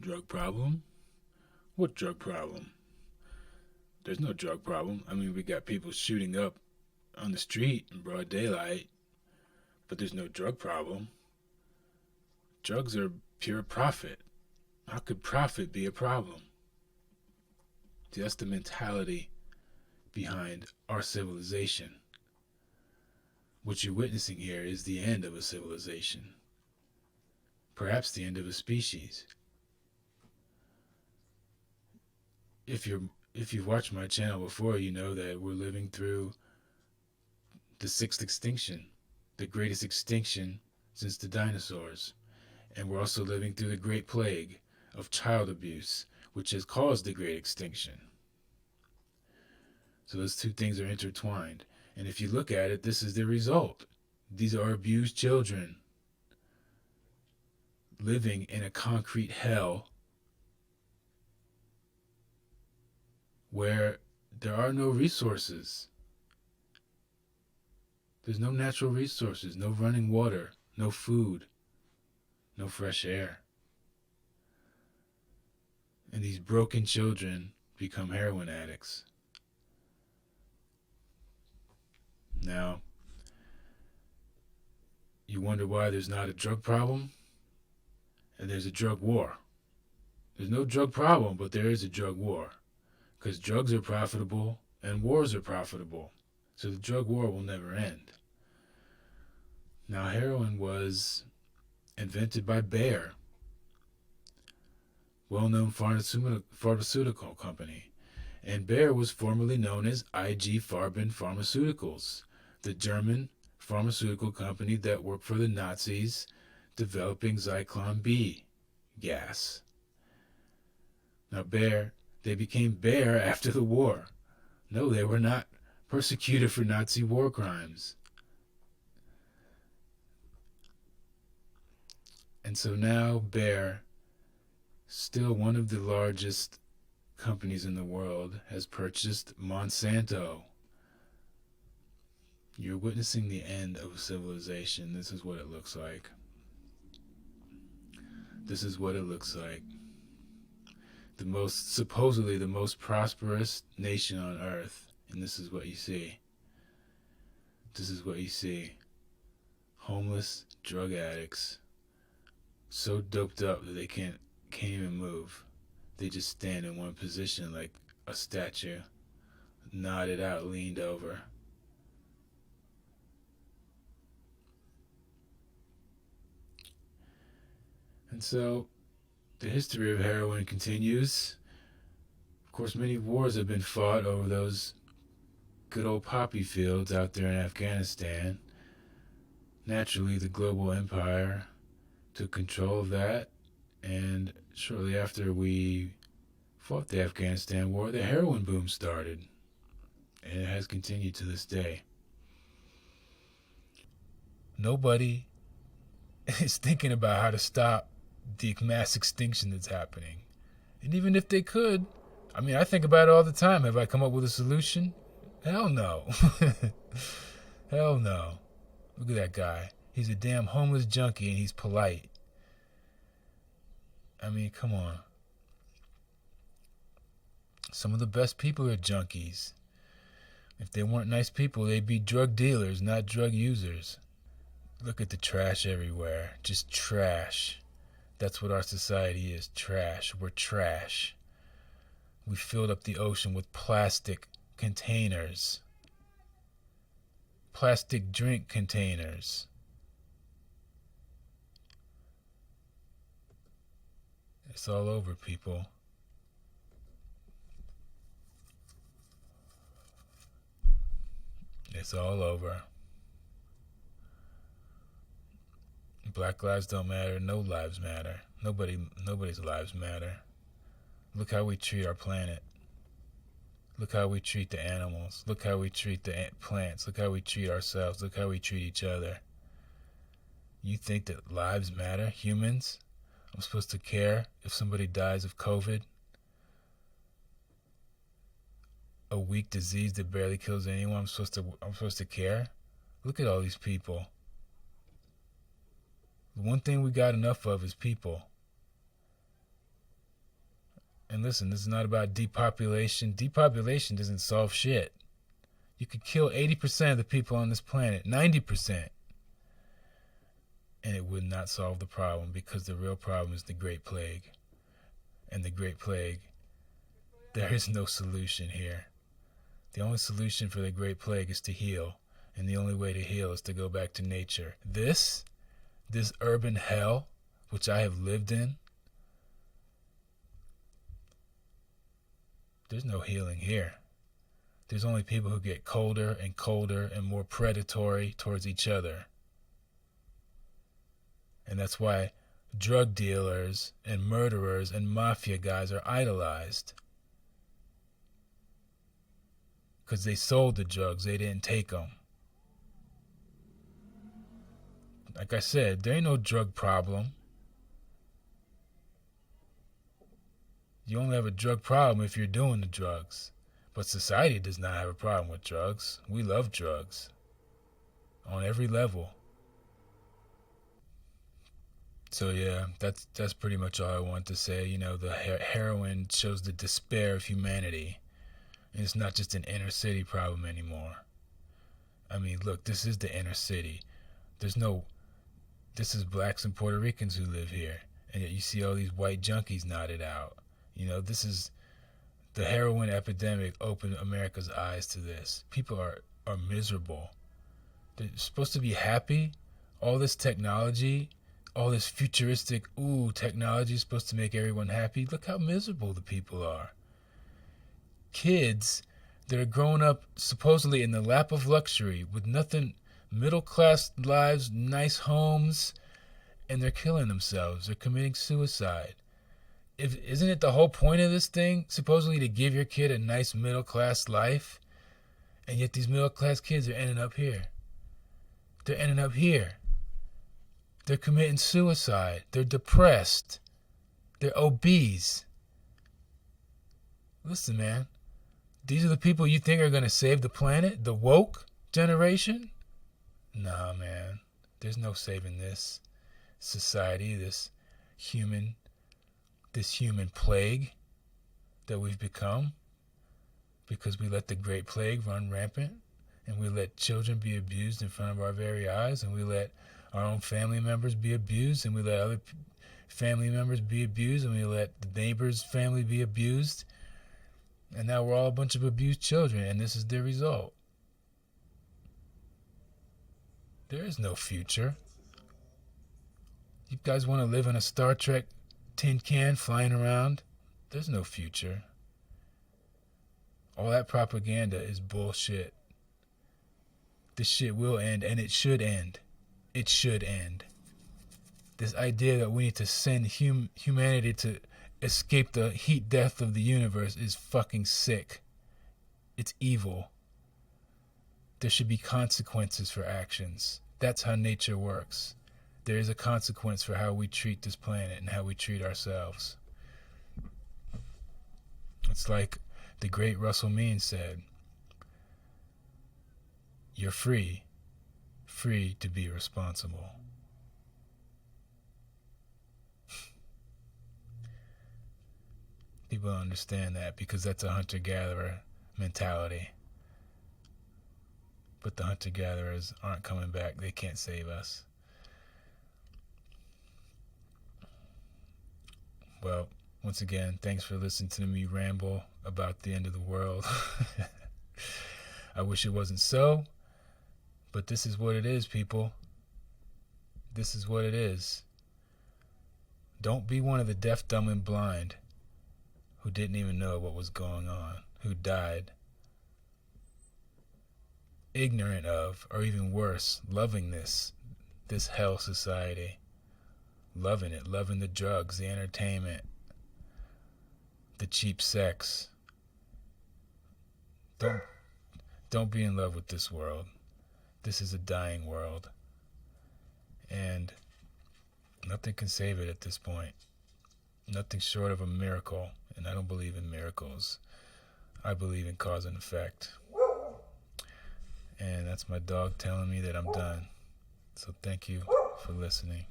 drug problem? What drug problem? There's no drug problem. I mean, we got people shooting up on the street in broad daylight, but there's no drug problem. Drugs are pure profit. How could profit be a problem? See, that's the mentality behind our civilization. What you're witnessing here is the end of a civilization, perhaps the end of a species. If you've watched my channel before, you know that we're living through the sixth extinction, the greatest extinction since the dinosaurs. And we're also living through the Great Plague of child abuse, which has caused the Great Extinction. So those two things are intertwined. And if you look at it, this is the result. These are abused children living in a concrete hell where there are no resources. There's no natural resources, no running water, no food, no fresh air. And these broken children become heroin addicts. Now, you wonder why there's not a drug problem? And there's a drug war. There's no drug problem, but there is a drug war. Because drugs are profitable and wars are profitable. So the drug war will never end. Now, heroin was invented by Bayer, well-known pharmaceutical company. And Bayer was formerly known as IG Farben Pharmaceuticals, the German pharmaceutical company that worked for the Nazis developing Zyklon B gas. Now they became Bayer after the war. No, they were not persecuted for Nazi war crimes. And so now Bayer, still one of the largest companies in the world, has purchased Monsanto. You're witnessing the end of civilization. This is what it looks like. This is what it looks like. Supposedly the most prosperous nation on earth, and this is what you see. This is what you see. Homeless drug addicts, so doped up that they can't even move. They just stand in one position like a statue, nodded out, leaned over. And so the history of heroin continues. Of course, many wars have been fought over those good old poppy fields out there in Afghanistan. Naturally, the global empire took control of that, and shortly after we fought the Afghanistan war, the heroin boom started, and it has continued to this day. Nobody is thinking about how to stop the mass extinction that's happening. And even if they could, I mean, I think about it all the time. Have I come up with a solution? Hell no. Hell no. Look at that guy. He's a damn homeless junkie and he's polite. I mean, come on. Some of the best people are junkies. If they weren't nice people, they'd be drug dealers, not drug users. Look at the trash everywhere. Just trash. That's what our society is. Trash. We're trash. We filled up the ocean with plastic containers. Plastic drink containers. It's all over, people. It's all over. Black lives don't matter. No lives matter. Nobody's lives matter. Look how we treat our planet. Look how we treat the animals. Look how we treat the plants. Look how we treat ourselves. Look how we treat each other. You think that lives matter? Humans? I'm supposed to care if somebody dies of COVID? A weak disease that barely kills anyone? I'm supposed to care? Look at all these people. The one thing we got enough of is people. And listen, this is not about depopulation. Depopulation doesn't solve shit. You could kill 80% of the people on this planet, 90%, and it would not solve the problem, because the real problem is the Great Plague. And the Great Plague, there is no solution here. The only solution for the Great Plague is to heal. And the only way to heal is to go back to nature. This urban hell, which I have lived in, there's no healing here. There's only people who get colder and colder and more predatory towards each other. And that's why drug dealers and murderers and mafia guys are idolized. Because they sold the drugs, they didn't take them. Like I said, there ain't no drug problem. You only have a drug problem if you're doing the drugs. But society does not have a problem with drugs. We love drugs. On every level. So yeah, that's pretty much all I want to say. You know, the heroin shows the despair of humanity. And it's not just an inner city problem anymore. I mean, look, this is the inner city. This is blacks and Puerto Ricans who live here. And yet you see all these white junkies knotted out. You know, the heroin epidemic opened America's eyes to this. People are miserable. They're supposed to be happy. All this technology, all this futuristic, technology is supposed to make everyone happy. Look how miserable the people are. Kids that are growing up supposedly in the lap of luxury with nothing, middle class lives, nice homes, and they're killing themselves. They're committing suicide. Isn't it the whole point of this thing, supposedly to give your kid a nice middle class life? And yet these middle class kids are ending up here. They're ending up here. They're committing suicide. They're depressed. They're obese. Listen, man. These are the people you think are going to save the planet? The woke generation? Nah, man. There's no saving this society, this human plague that we've become, because we let the Great Plague run rampant, and we let children be abused in front of our very eyes, and we let our own family members be abused, and we let other family members be abused, and we let the neighbor's family be abused. And now we're all a bunch of abused children, and this is the result. There is no future. You guys want to live in a Star Trek tin can flying around? There's no future. All that propaganda is bullshit. This shit will end, and it should end. It should end. This idea that we need to send humanity to escape the heat death of the universe is fucking sick. It's evil. There should be consequences for actions. That's how nature works. There is a consequence for how we treat this planet and how we treat ourselves. It's like the great Russell Means said, you're free to be responsible. People don't understand that because that's a hunter-gatherer mentality. But the hunter-gatherers aren't coming back. They can't save us. Well, once again, thanks for listening to me ramble about the end of the world. I wish it wasn't so, but this is what it is, people. This is what it is. Don't be one of the deaf, dumb, and blind who didn't even know what was going on, who died ignorant of, or even worse, loving this hell society. Loving it, loving the drugs, the entertainment, the cheap sex. Don't be in love with this world. This is a dying world. And nothing can save it at this point. Nothing short of a miracle. And I don't believe in miracles. I believe in cause and effect. And that's my dog telling me that I'm done. So thank you for listening.